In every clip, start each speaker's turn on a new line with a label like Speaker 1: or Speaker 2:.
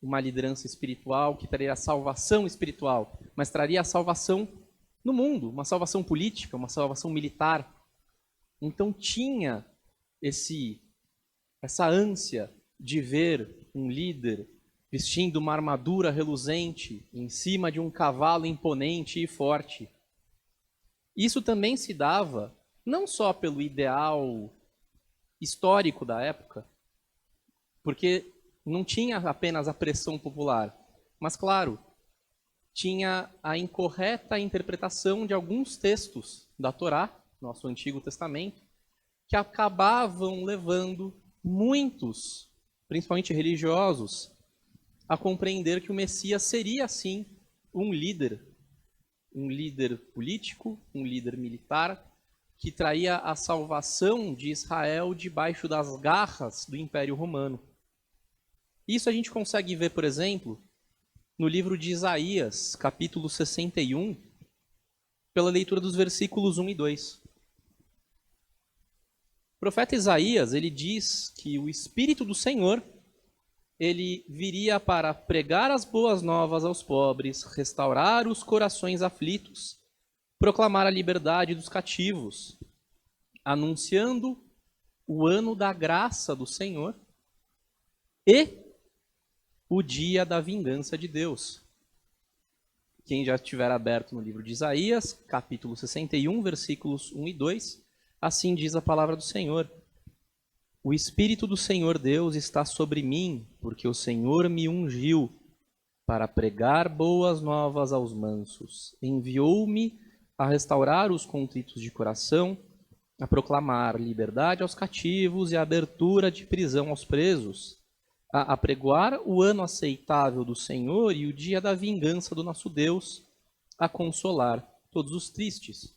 Speaker 1: uma liderança espiritual que traria a salvação espiritual, mas traria a salvação no mundo, uma salvação política, uma salvação militar. Então tinha essa ânsia de ver um líder vestindo uma armadura reluzente em cima de um cavalo imponente e forte. Isso também se dava não só pelo ideal histórico da época, porque não tinha apenas a pressão popular, mas, claro, tinha a incorreta interpretação de alguns textos da Torá, nosso Antigo Testamento, que acabavam levando muitos, principalmente religiosos, a compreender que o Messias seria, sim, um líder político, um líder militar, que traria a salvação de Israel debaixo das garras do Império Romano. Isso a gente consegue ver, por exemplo, no livro de Isaías, capítulo 61, pela leitura dos versículos 1 e 2. O profeta Isaías, ele diz que o Espírito do Senhor, ele viria para pregar as boas novas aos pobres, restaurar os corações aflitos, proclamar a liberdade dos cativos, anunciando o ano da graça do Senhor e o dia da vingança de Deus. Quem já estiver aberto no livro de Isaías, capítulo 61, versículos 1 e 2, assim diz a palavra do Senhor. O Espírito do Senhor Deus está sobre mim, porque o Senhor me ungiu para pregar boas novas aos mansos. Enviou-me a restaurar os contritos de coração, a proclamar liberdade aos cativos e a abertura de prisão aos presos, a apregoar o ano aceitável do Senhor e o dia da vingança do nosso Deus, a consolar todos os tristes.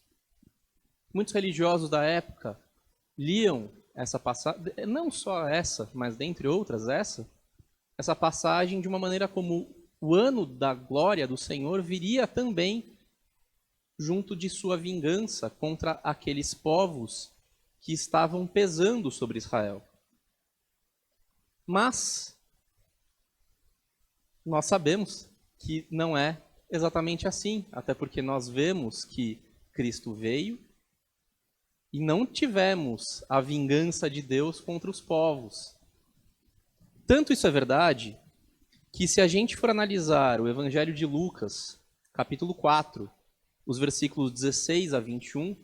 Speaker 1: Muitos religiosos da época liam essa passagem, não só essa, mas dentre outras essa passagem de uma maneira como o ano da glória do Senhor viria também junto de sua vingança contra aqueles povos que estavam pesando sobre Israel. Mas nós sabemos que não é exatamente assim, até porque nós vemos que Cristo veio e não tivemos a vingança de Deus contra os povos. Tanto isso é verdade, que se a gente for analisar o Evangelho de Lucas, capítulo 4, os versículos 16 a 21,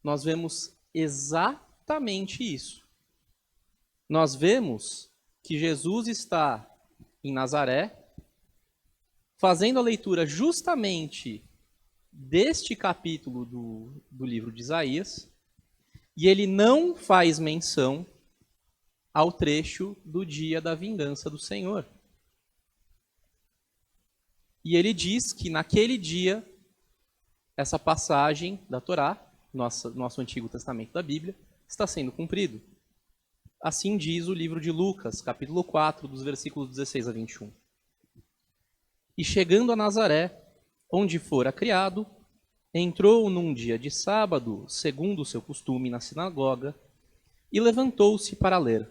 Speaker 1: nós vemos exatamente isso. Nós vemos que Jesus está em Nazaré, fazendo a leitura justamente deste capítulo do livro de Isaías, e ele não faz menção ao trecho do dia da vingança do Senhor. E ele diz que naquele dia, essa passagem da Torá, nosso Antigo Testamento da Bíblia, está sendo cumprido. Assim diz o livro de Lucas, capítulo 4, dos versículos 16 a 21. E chegando a Nazaré, onde fora criado, entrou num dia de sábado, segundo o seu costume, na sinagoga, e levantou-se para ler.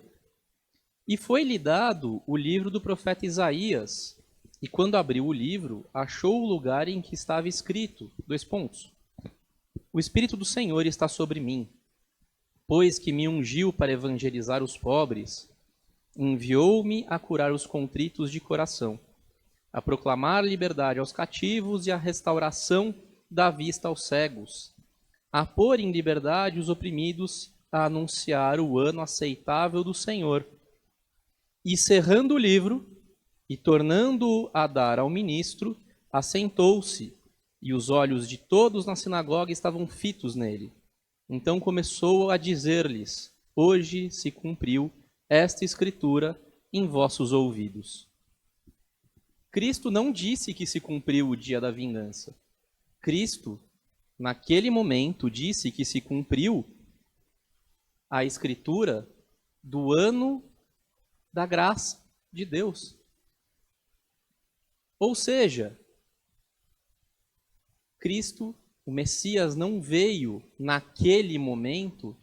Speaker 1: E foi-lhe dado o livro do profeta Isaías, e quando abriu o livro, achou o lugar em que estava escrito, : O Espírito do Senhor está sobre mim, pois que me ungiu para evangelizar os pobres, enviou-me a curar os contritos de coração, a proclamar liberdade aos cativos e a restauração da vista aos cegos, a pôr em liberdade os oprimidos, a anunciar o ano aceitável do Senhor. E cerrando o livro, e tornando-o a dar ao ministro, assentou-se, e os olhos de todos na sinagoga estavam fitos nele. Então começou a dizer-lhes: hoje se cumpriu esta escritura em vossos ouvidos. Cristo não disse que se cumpriu o dia da vingança. Cristo, naquele momento, disse que se cumpriu a escritura do ano da graça de Deus. Ou seja, Cristo, o Messias, não veio naquele momento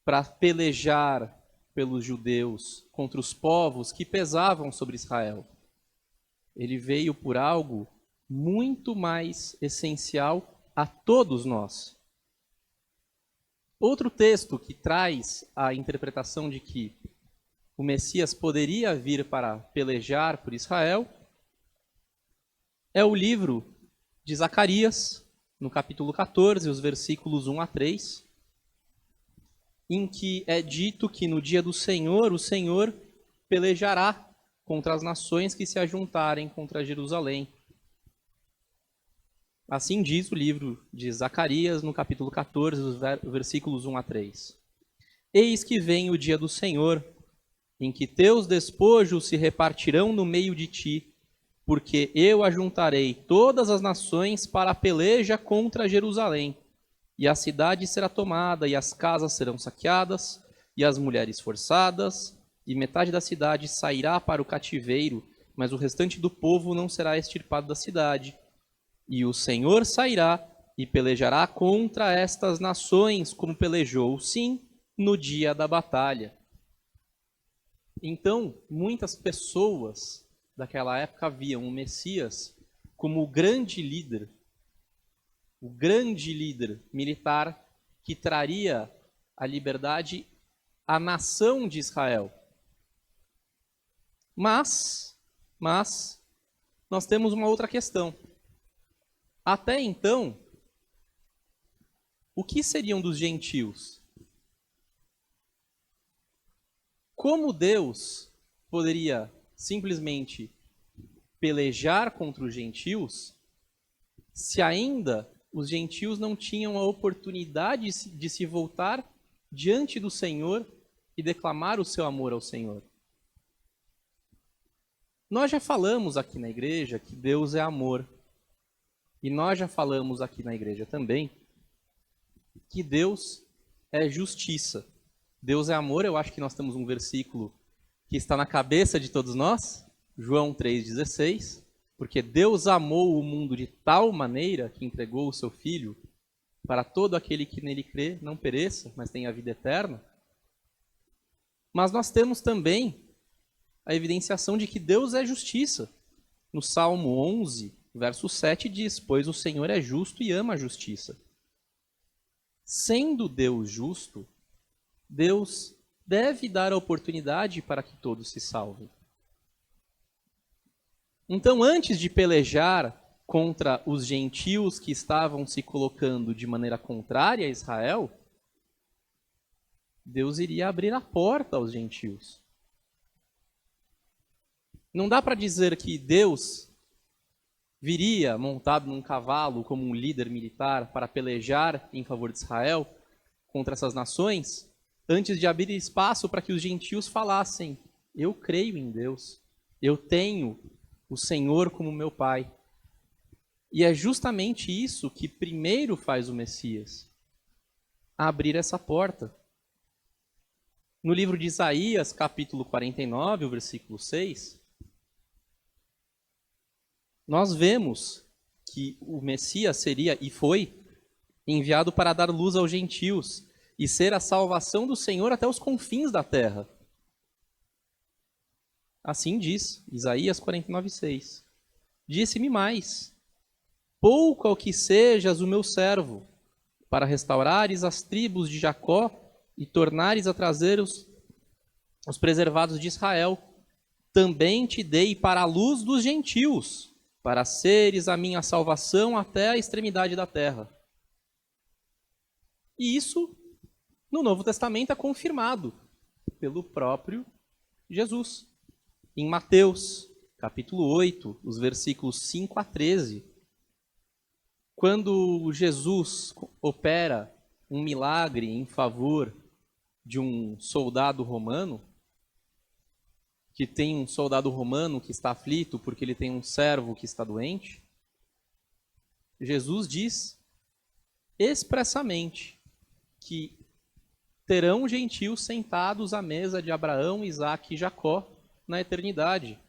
Speaker 1: para pelejar pelos judeus contra os povos que pesavam sobre Israel. Ele veio por algo muito mais essencial a todos nós. Outro texto que traz a interpretação de que o Messias poderia vir para pelejar por Israel é o livro de Zacarias, no capítulo 14, os versículos 1 a 3, em que é dito que no dia do Senhor, o Senhor pelejará contra as nações que se ajuntarem contra Jerusalém. Assim diz o livro de Zacarias, no capítulo 14, os versículos 1 a 3. Eis que vem o dia do Senhor, em que teus despojos se repartirão no meio de ti, porque eu ajuntarei todas as nações para a peleja contra Jerusalém, e a cidade será tomada, e as casas serão saqueadas, e as mulheres forçadas, e metade da cidade sairá para o cativeiro, mas o restante do povo não será extirpado da cidade. E o Senhor sairá e pelejará contra estas nações, como pelejou, sim, no dia da batalha. Então, muitas pessoas daquela época viam o Messias como o grande líder militar que traria a liberdade à nação de Israel. Mas nós temos uma outra questão. Até então, o que seriam dos gentios? Como Deus poderia simplesmente pelejar contra os gentios se ainda os gentios não tinham a oportunidade de se voltar diante do Senhor e declamar o seu amor ao Senhor? Nós já falamos aqui na igreja que Deus é amor. E nós já falamos aqui na igreja também que Deus é justiça. Deus é amor, eu acho que nós temos um versículo que está na cabeça de todos nós, João 3,16, porque Deus amou o mundo de tal maneira que entregou o seu Filho para todo aquele que nele crê não pereça, mas tenha vida eterna. Mas nós temos também a evidenciação de que Deus é justiça. No Salmo 11, verso 7 diz, pois o Senhor é justo e ama a justiça. Sendo Deus justo, Deus deve dar a oportunidade para que todos se salvem. Então, antes de pelejar contra os gentios que estavam se colocando de maneira contrária a Israel, Deus iria abrir a porta aos gentios. Não dá para dizer que Deus viria montado num cavalo como um líder militar para pelejar em favor de Israel contra essas nações, antes de abrir espaço para que os gentios falassem, eu creio em Deus, eu tenho o Senhor como meu Pai. E é justamente isso que primeiro faz o Messias, abrir essa porta. No livro de Isaías, capítulo 49, o versículo 6, nós vemos que o Messias seria e foi enviado para dar luz aos gentios e ser a salvação do Senhor até os confins da terra. Assim diz Isaías 49:6. Disse-me mais, pouco ao que sejas o meu servo, para restaurares as tribos de Jacó e tornares a trazer os preservados de Israel. Também te dei para a luz dos gentios, para seres a minha salvação até a extremidade da terra. E isso, no Novo Testamento, é confirmado pelo próprio Jesus. Em Mateus, capítulo 8, os versículos 5 a 13, quando Jesus opera um milagre em favor de um soldado romano, que tem um soldado romano que está aflito porque ele tem um servo que está doente, Jesus diz expressamente que terão gentios sentados à mesa de Abraão, Isaque e Jacó na eternidade.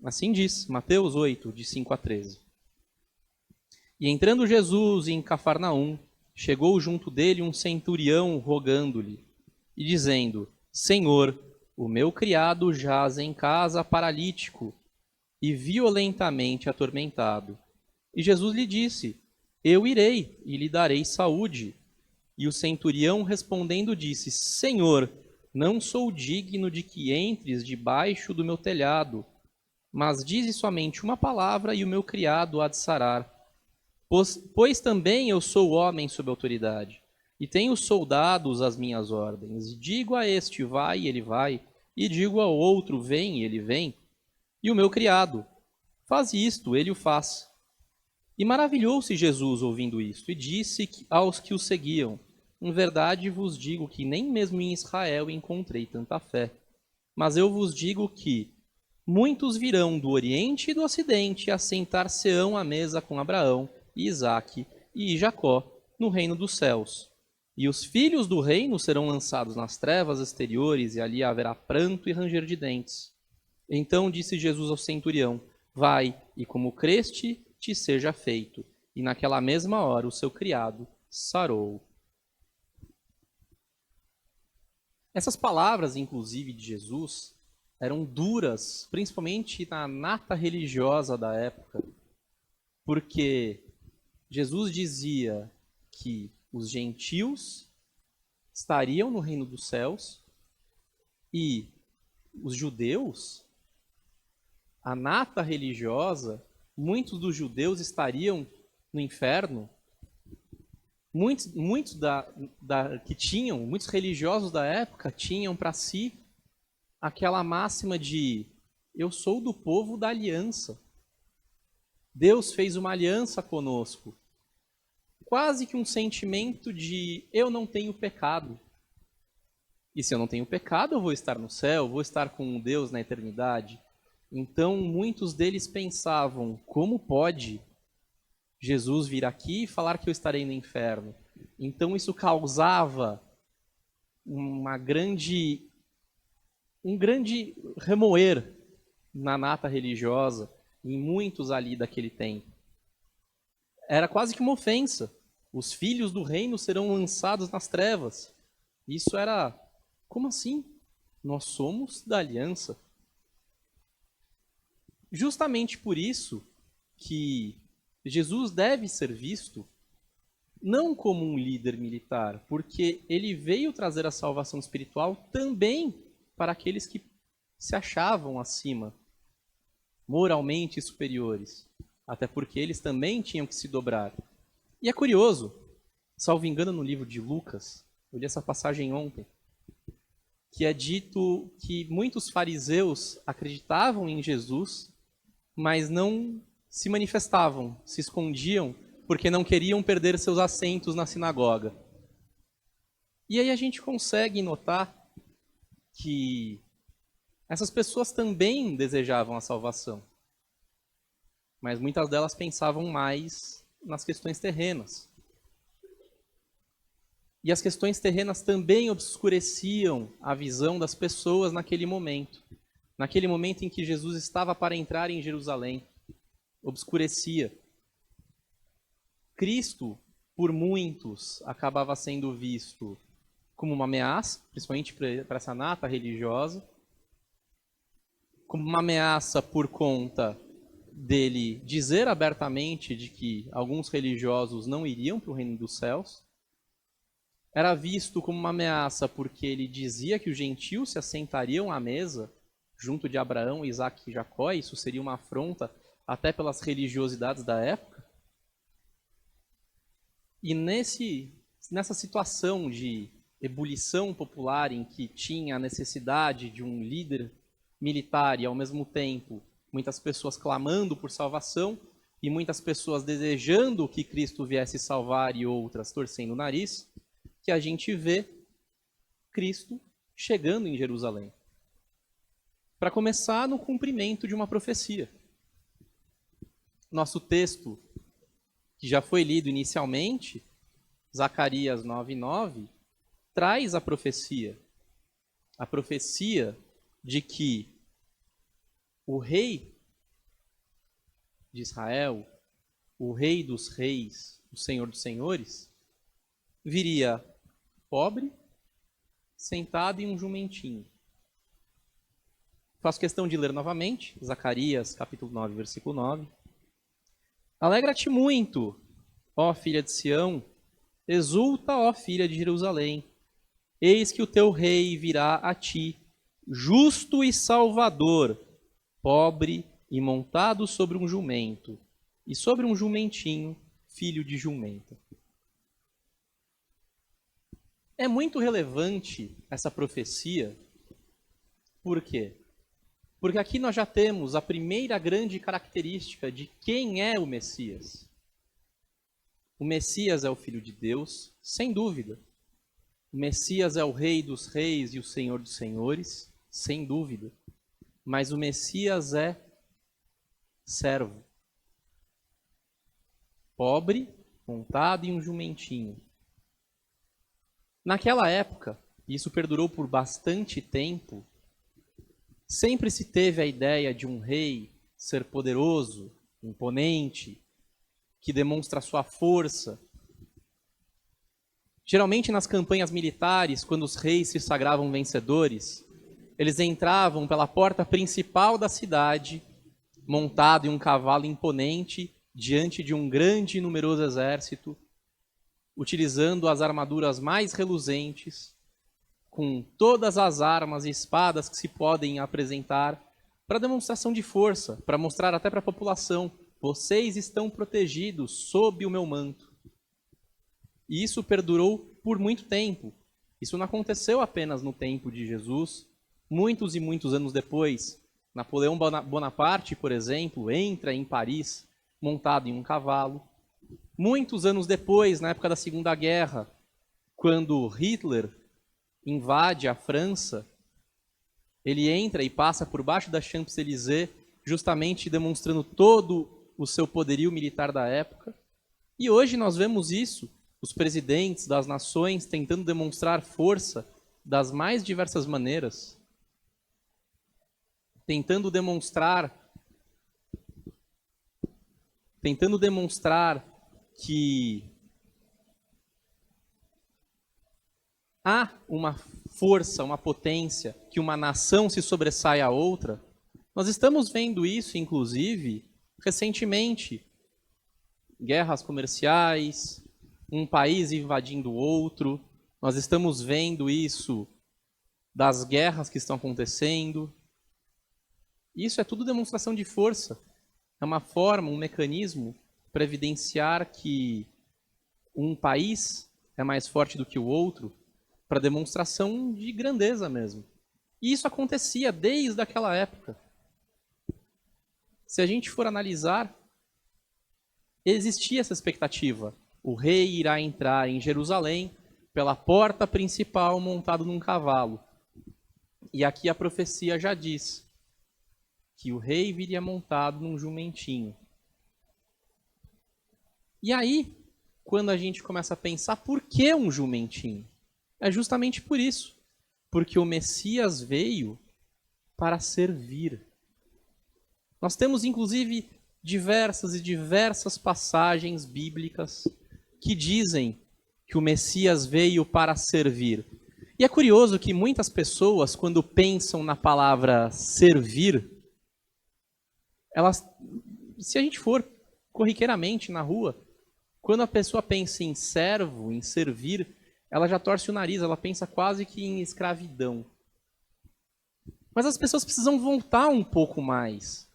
Speaker 1: Assim diz Mateus 8, de 5 a 13. E entrando Jesus em Cafarnaum, chegou junto dele um centurião rogando-lhe e dizendo, Senhor, o meu criado jaz em casa paralítico e violentamente atormentado. E Jesus lhe disse: Eu irei e lhe darei saúde. E o centurião respondendo disse: Senhor, não sou digno de que entres debaixo do meu telhado, mas dize somente uma palavra e o meu criado há de sarar. Pois também eu sou homem sob autoridade, e tenho soldados às minhas ordens. Digo a este, vai, e ele vai, e digo ao outro, vem, e ele vem. E o meu criado, faz isto, ele o faz. E maravilhou-se Jesus ouvindo isto, e disse aos que o seguiam: Em verdade vos digo que nem mesmo em Israel encontrei tanta fé. Mas eu vos digo que muitos virão do Oriente e do Ocidente, assentar-se-ão à mesa com Abraão, e Isaque e Jacó no reino dos céus. E os filhos do reino serão lançados nas trevas exteriores, e ali haverá pranto e ranger de dentes. Então disse Jesus ao centurião: Vai, e como creste, te seja feito. E naquela mesma hora o seu criado sarou. Essas palavras, inclusive, de Jesus, eram duras, principalmente na nata religiosa da época, porque Jesus dizia que os gentios estariam no reino dos céus e os judeus, a nata religiosa, muitos dos judeus estariam no inferno. Muitos muitos religiosos da época tinham para si aquela máxima de eu sou do povo da aliança. Deus fez uma aliança conosco. Quase que um sentimento de eu não tenho pecado. E se eu não tenho pecado, eu vou estar no céu, vou estar com Deus na eternidade. Então, muitos deles pensavam, como pode Jesus vir aqui e falar que eu estarei no inferno? Então, isso causava um grande remoer na nata religiosa, em muitos ali daquele tempo. Era quase que uma ofensa. Os filhos do reino serão lançados nas trevas. Isso era, como assim? Nós somos da aliança. Justamente por isso que Jesus deve ser visto não como um líder militar, porque ele veio trazer a salvação espiritual também para aqueles que se achavam acima, moralmente superiores, até porque eles também tinham que se dobrar. E é curioso, salvo engano no livro de Lucas, eu li essa passagem ontem, que é dito que muitos fariseus acreditavam em Jesus, mas não se manifestavam, se escondiam, porque não queriam perder seus assentos na sinagoga. E aí a gente consegue notar que essas pessoas também desejavam a salvação, mas muitas delas pensavam mais nas questões terrenas. E as questões terrenas também obscureciam a visão das pessoas naquele momento em que Jesus estava para entrar em Jerusalém, obscurecia. Cristo, por muitos, acabava sendo visto como uma ameaça, principalmente para essa nata religiosa, como uma ameaça por conta dele dizer abertamente de que alguns religiosos não iriam para o reino dos céus. Era visto como uma ameaça porque ele dizia que os gentios se assentariam à mesa junto de Abraão, Isaque e Jacó. Isso seria uma afronta até pelas religiosidades da época. E nessa situação de ebulição popular em que tinha a necessidade de um líder militar e, ao mesmo tempo, muitas pessoas clamando por salvação e muitas pessoas desejando que Cristo viesse salvar e outras torcendo o nariz, que a gente vê Cristo chegando em Jerusalém. Para começar, no cumprimento de uma profecia. Nosso texto, que já foi lido inicialmente, Zacarias 9:9, traz a profecia de que o rei de Israel, o rei dos reis, o senhor dos senhores, viria pobre, sentado em um jumentinho. Faço questão de ler novamente, Zacarias, capítulo 9, versículo 9. Alegra-te muito, ó filha de Sião, exulta, ó filha de Jerusalém. Eis que o teu rei virá a ti, justo e salvador, pobre e montado sobre um jumento, e sobre um jumentinho, filho de jumenta. É muito relevante essa profecia. Por quê? Porque aqui nós já temos a primeira grande característica de quem é o Messias. O Messias é o Filho de Deus, sem dúvida. O Messias é o Rei dos Reis e o Senhor dos Senhores, sem dúvida. Mas o Messias é servo. Pobre, montado em um jumentinho. Naquela época, e isso perdurou por bastante tempo, sempre se teve a ideia de um rei ser poderoso, imponente, que demonstra sua força. Geralmente nas campanhas militares, quando os reis se sagravam vencedores, eles entravam pela porta principal da cidade, montado em um cavalo imponente, diante de um grande e numeroso exército, utilizando as armaduras mais reluzentes, com todas as armas e espadas que se podem apresentar, para demonstração de força, para mostrar até para a população: vocês estão protegidos sob o meu manto. E isso perdurou por muito tempo. Isso não aconteceu apenas no tempo de Jesus. Muitos e muitos anos depois, Napoleão Bonaparte, por exemplo, entra em Paris montado em um cavalo. Muitos anos depois, na época da Segunda Guerra, quando Hitler invade a França, ele entra e passa por baixo da Champs-Élysées, justamente demonstrando todo o seu poderio militar da época. E hoje nós vemos isso, os presidentes das nações tentando demonstrar força das mais diversas maneiras, tentando demonstrar que há uma força, uma potência, que uma nação se sobressai à outra. Nós estamos vendo isso, inclusive, recentemente. Guerras comerciais, um país invadindo o outro. Nós estamos vendo isso das guerras que estão acontecendo. Isso é tudo demonstração de força. É uma forma, um mecanismo para evidenciar que um país é mais forte do que o outro, para demonstração de grandeza mesmo. E isso acontecia desde aquela época. Se a gente for analisar, existia essa expectativa. O rei irá entrar em Jerusalém pela porta principal montado num cavalo. E aqui a profecia já diz que o rei viria montado num jumentinho. E aí, quando a gente começa a pensar, por que um jumentinho? É justamente por isso. Porque o Messias veio para servir. Nós temos, inclusive, diversas passagens bíblicas que dizem que o Messias veio para servir. E é curioso que muitas pessoas, quando pensam na palavra servir, elas, se a gente for corriqueiramente na rua, quando a pessoa pensa em servo, em servir, ela já torce o nariz, ela pensa quase que em escravidão. Mas as pessoas precisam voltar um pouco mais.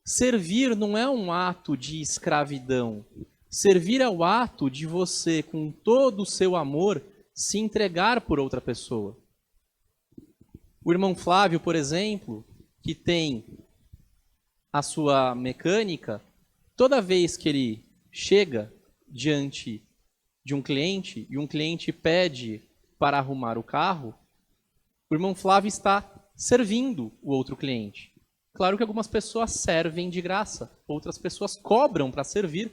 Speaker 1: Servir não é um ato de escravidão. Servir é o ato de você, com todo o seu amor, se entregar por outra pessoa. O irmão Flávio, por exemplo, que tem a sua mecânica, toda vez que ele chega diante de um cliente e um cliente pede para arrumar o carro, o irmão Flávio está servindo o outro cliente. Claro que algumas pessoas servem de graça, outras pessoas cobram para servir,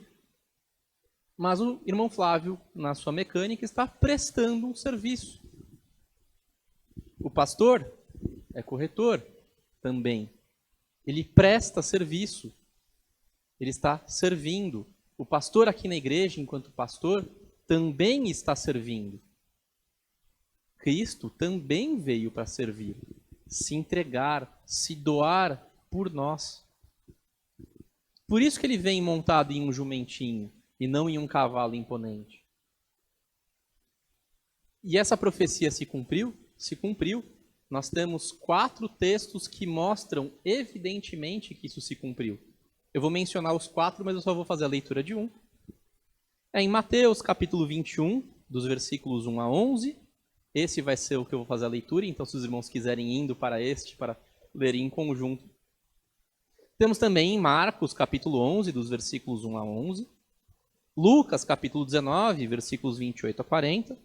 Speaker 1: mas o irmão Flávio, na sua mecânica, está prestando um serviço. O pastor é corretor também. Ele presta serviço, ele está servindo. O pastor aqui na igreja, enquanto pastor, também está servindo. Cristo também veio para servir, se entregar, se doar por nós. Por isso que ele vem montado em um jumentinho e não em um cavalo imponente. E essa profecia se cumpriu? Se cumpriu. Nós temos 4 textos que mostram evidentemente que isso se cumpriu. Eu vou mencionar os 4, mas eu só vou fazer a leitura de um. É em Mateus, capítulo 21, dos versículos 1 a 11. Esse vai ser o que eu vou fazer a leitura, então se os irmãos quiserem indo para lerem em conjunto. Temos também em Marcos, capítulo 11, dos versículos 1 a 11. Lucas, capítulo 19, versículos 28 a 40.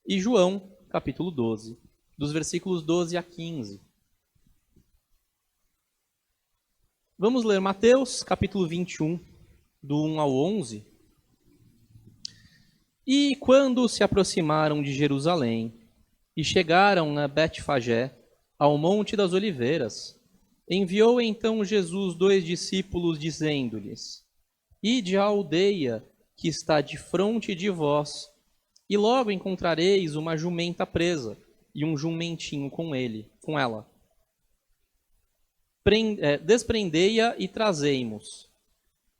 Speaker 1: E João, capítulo 12, dos versículos 12 a 15. Vamos ler Mateus, capítulo 21, do 1 ao 11. E quando se aproximaram de Jerusalém e chegaram a Betfagé, ao Monte das Oliveiras, enviou então Jesus 2 discípulos, dizendo-lhes: Ide à aldeia que está defronte de vós, e logo encontrareis uma jumenta presa, e um jumentinho com ela. Desprendei-a e trazei-mos.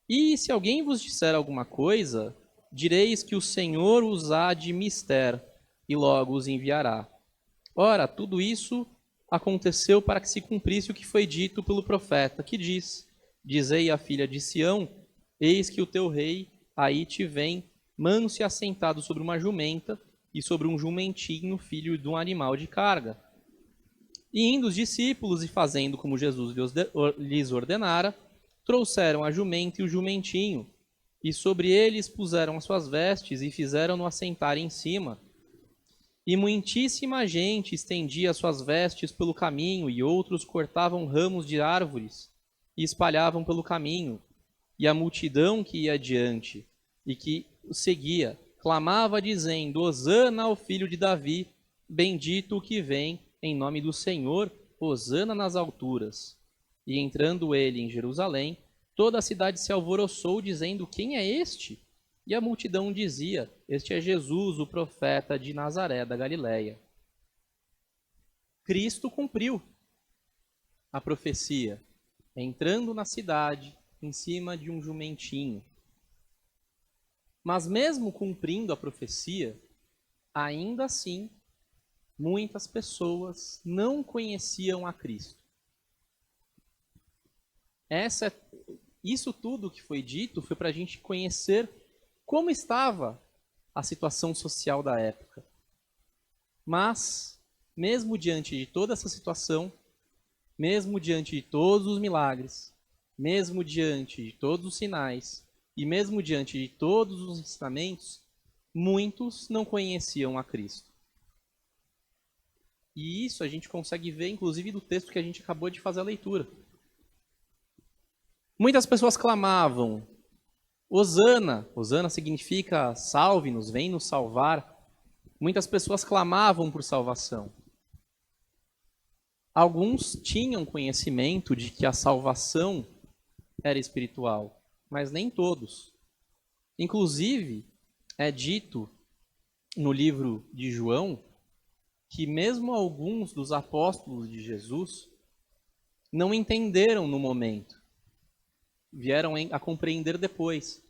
Speaker 1: E se alguém vos disser alguma coisa, direis que o Senhor os há de mister, e logo os enviará. Ora, tudo isso aconteceu para que se cumprisse o que foi dito pelo profeta, que diz: Dizei à filha de Sião, eis que o teu rei aí te vem, manso e assentado sobre uma jumenta, e sobre um jumentinho, filho de um animal de carga. E indo os discípulos e fazendo como Jesus lhes ordenara, trouxeram a jumenta e o jumentinho, e sobre eles puseram as suas vestes e fizeram-no assentar em cima. E muitíssima gente estendia as suas vestes pelo caminho, e outros cortavam ramos de árvores e espalhavam pelo caminho. E a multidão que ia adiante e que o seguia clamava, dizendo: Hosana ao filho de Davi, bendito o que vem em nome do Senhor, hosana nas alturas. E entrando ele em Jerusalém, toda a cidade se alvoroçou, dizendo: Quem é este? E a multidão dizia: Este é Jesus, o profeta de Nazaré da Galileia. Cristo cumpriu a profecia, entrando na cidade em cima de um jumentinho. Mas mesmo cumprindo a profecia, ainda assim, muitas pessoas não conheciam a Cristo. Isso tudo que foi dito foi para a gente conhecer como estava a situação social da época. Mas, mesmo diante de toda essa situação, mesmo diante de todos os milagres, mesmo diante de todos os sinais, e mesmo diante de todos os ensinamentos, muitos não conheciam a Cristo. E isso a gente consegue ver, inclusive, do texto que a gente acabou de fazer a leitura. Muitas pessoas clamavam: Hosana. Hosana significa salve-nos, vem nos salvar. Muitas pessoas clamavam por salvação. Alguns tinham conhecimento de que a salvação era espiritual, mas nem todos. Inclusive, é dito no livro de João que mesmo alguns dos apóstolos de Jesus não entenderam no momento. Vieram a compreender depois.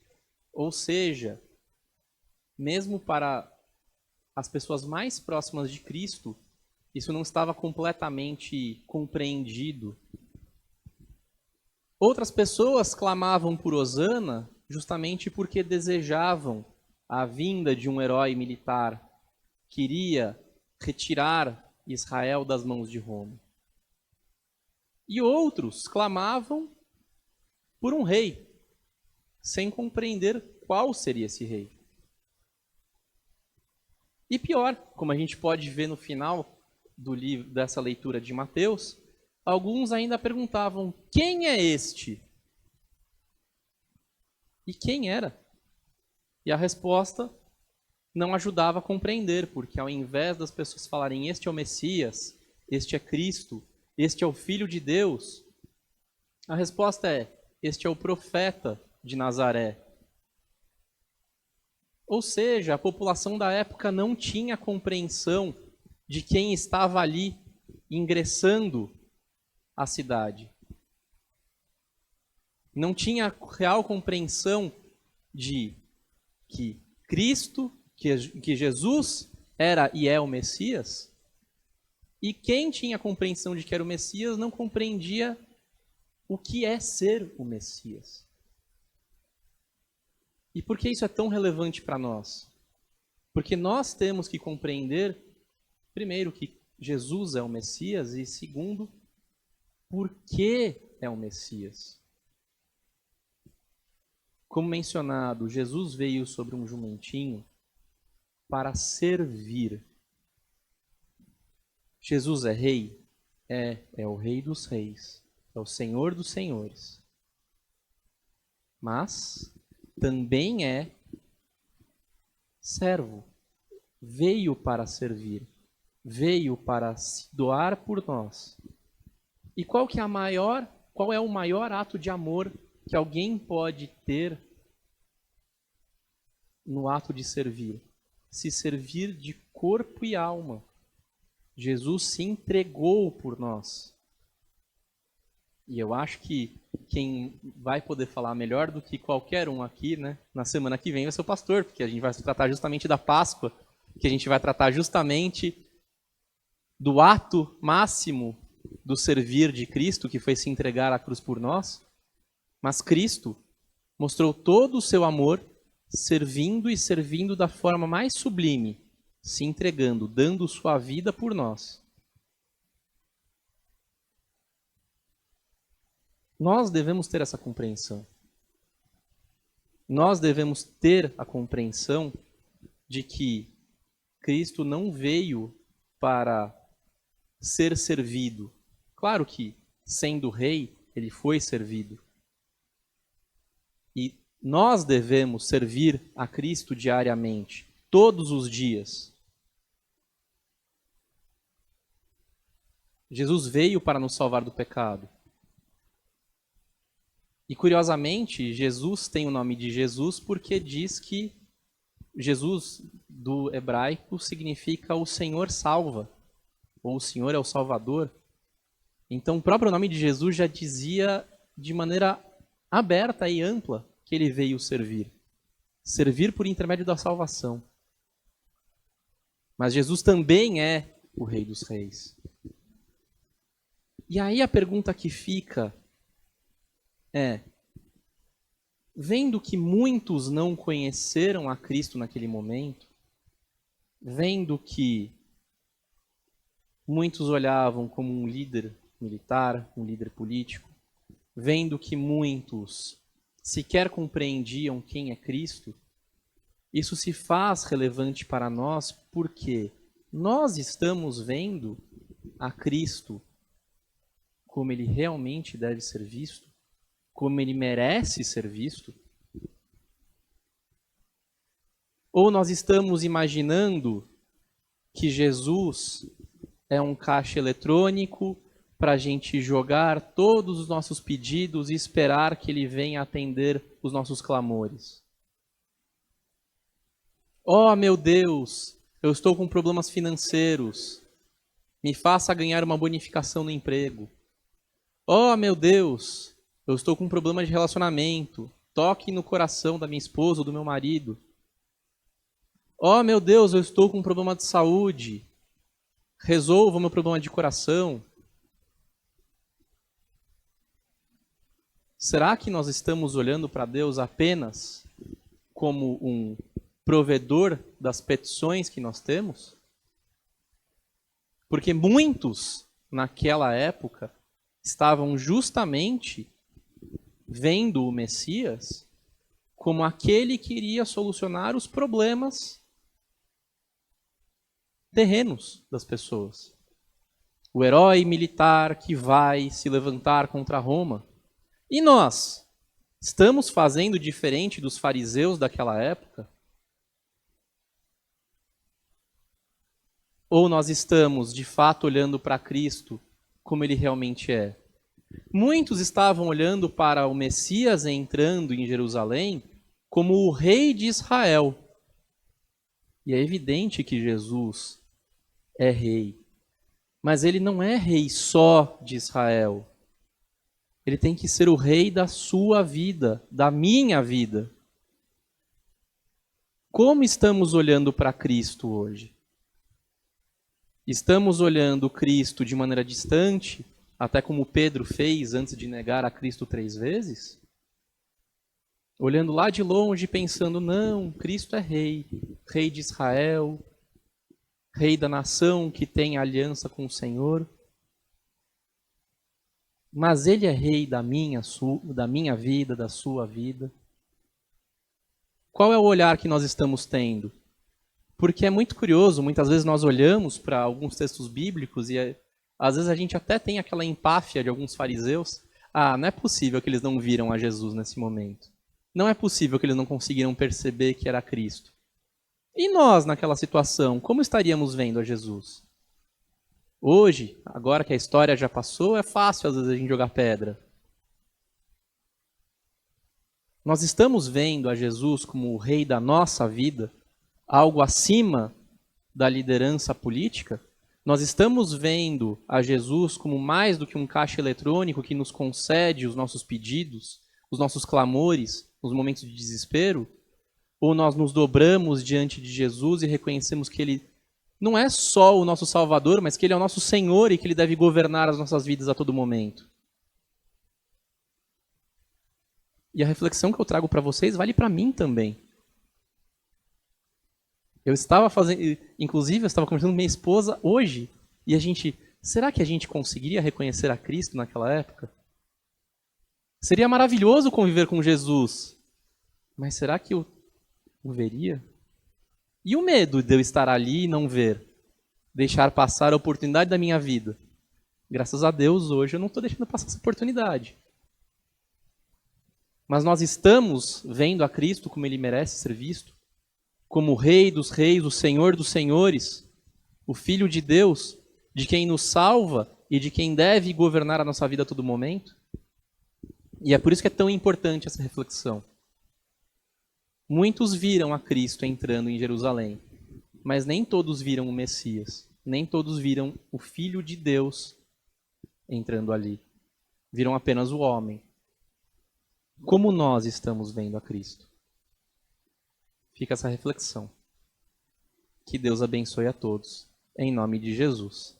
Speaker 1: Ou seja, mesmo para as pessoas mais próximas de Cristo, isso não estava completamente compreendido. Outras pessoas clamavam por Hosana justamente porque desejavam a vinda de um herói militar, queria retirar Israel das mãos de Roma. E outros clamavam por um rei, sem compreender qual seria esse rei. E pior, como a gente pode ver no final do livro, dessa leitura de Mateus, alguns ainda perguntavam: quem é este? E quem era? E a resposta não ajudava a compreender, porque ao invés das pessoas falarem: este é o Messias, este é Cristo, este é o Filho de Deus, a resposta é: este é o profeta de Nazaré. Ou seja, a população da época não tinha compreensão de quem estava ali ingressando à cidade. Não tinha real compreensão de que Cristo, que Jesus era e é o Messias. E quem tinha compreensão de que era o Messias não compreendia o que é ser o Messias. E por que isso é tão relevante para nós? Porque nós temos que compreender, primeiro, que Jesus é o Messias e, segundo, por que é o Messias. Como mencionado, Jesus veio sobre um jumentinho para servir. Jesus é rei? É o rei dos reis, é o Senhor dos senhores. Mas também é servo. Veio para servir, veio para se doar por nós. E qual é o maior ato de amor que alguém pode ter no ato de servir? Se servir de corpo e alma. Jesus se entregou por nós. E eu acho que quem vai poder falar melhor do que qualquer um aqui, né, na semana que vem vai ser o pastor, porque a gente vai tratar justamente da Páscoa, que a gente vai tratar justamente do ato máximo do servir de Cristo, que foi se entregar à cruz por nós. Mas Cristo mostrou todo o seu amor servindo e servindo da forma mais sublime, se entregando, dando sua vida por nós. Nós devemos ter essa compreensão. Nós devemos ter a compreensão de que Cristo não veio para ser servido. Claro que, sendo rei, ele foi servido. E nós devemos servir a Cristo diariamente, todos os dias. Jesus veio para nos salvar do pecado. E curiosamente, Jesus tem o nome de Jesus porque diz que Jesus, do hebraico, significa o Senhor salva, ou o Senhor é o Salvador. Então o próprio nome de Jesus já dizia de maneira aberta e ampla que ele veio servir. Servir por intermédio da salvação. Mas Jesus também é o Rei dos Reis. E aí a pergunta que fica é, vendo que muitos não conheceram a Cristo naquele momento, vendo que muitos olhavam como um líder militar, um líder político, vendo que muitos sequer compreendiam quem é Cristo, isso se faz relevante para nós porque nós estamos vendo a Cristo como ele realmente deve ser visto, como ele merece ser visto? Ou nós estamos imaginando que Jesus é um caixa eletrônico para a gente jogar todos os nossos pedidos e esperar que ele venha atender os nossos clamores? Oh, meu Deus, eu estou com problemas financeiros. Me faça ganhar uma bonificação no emprego. Oh, meu Deus, eu estou com um problema de relacionamento. Toque no coração da minha esposa ou do meu marido. Oh, meu Deus, eu estou com um problema de saúde. Resolva o meu problema de coração. Será que nós estamos olhando para Deus apenas como um provedor das petições que nós temos? Porque muitos, naquela época, estavam justamente vendo o Messias como aquele que iria solucionar os problemas terrenos das pessoas. O herói militar que vai se levantar contra Roma. E nós? Estamos fazendo diferente dos fariseus daquela época? Ou nós estamos, de fato, olhando para Cristo como ele realmente é? Muitos estavam olhando para o Messias entrando em Jerusalém como o rei de Israel. E é evidente que Jesus é rei. Mas ele não é rei só de Israel. Ele tem que ser o rei da sua vida, da minha vida. Como estamos olhando para Cristo hoje? Estamos olhando Cristo de maneira distante, até como Pedro fez antes de negar a Cristo 3 vezes? Olhando lá de longe, pensando, não, Cristo é rei, rei de Israel, rei da nação que tem aliança com o Senhor. Mas ele é rei da minha vida, da sua vida. Qual é o olhar que nós estamos tendo? Porque é muito curioso, muitas vezes nós olhamos para alguns textos bíblicos e às vezes a gente até tem aquela empáfia de alguns fariseus. Ah, não é possível que eles não viram a Jesus nesse momento. Não é possível que eles não conseguiram perceber que era Cristo. E nós, naquela situação, como estaríamos vendo a Jesus? Hoje, agora que a história já passou, é fácil às vezes a gente jogar pedra. Nós estamos vendo a Jesus como o rei da nossa vida, algo acima da liderança política? Nós estamos vendo a Jesus como mais do que um caixa eletrônico que nos concede os nossos pedidos, os nossos clamores nos momentos de desespero? Ou nós nos dobramos diante de Jesus e reconhecemos que Ele não é só o nosso Salvador, mas que Ele é o nosso Senhor e que Ele deve governar as nossas vidas a todo momento? E a reflexão que eu trago para vocês vale para mim também. Eu estava fazendo, inclusive eu estava conversando com minha esposa hoje, e será que a gente conseguiria reconhecer a Cristo naquela época? Seria maravilhoso conviver com Jesus, mas será que eu o veria? E o medo de eu estar ali e não ver? Deixar passar a oportunidade da minha vida? Graças a Deus, hoje eu não estou deixando passar essa oportunidade. Mas nós estamos vendo a Cristo como Ele merece ser visto, como o Rei dos Reis, o Senhor dos Senhores, o Filho de Deus, de quem nos salva e de quem deve governar a nossa vida a todo momento. E é por isso que é tão importante essa reflexão. Muitos viram a Cristo entrando em Jerusalém, mas nem todos viram o Messias, nem todos viram o Filho de Deus entrando ali. Viram apenas o homem. Como nós estamos vendo a Cristo? Fica essa reflexão. Que Deus abençoe a todos. Em nome de Jesus.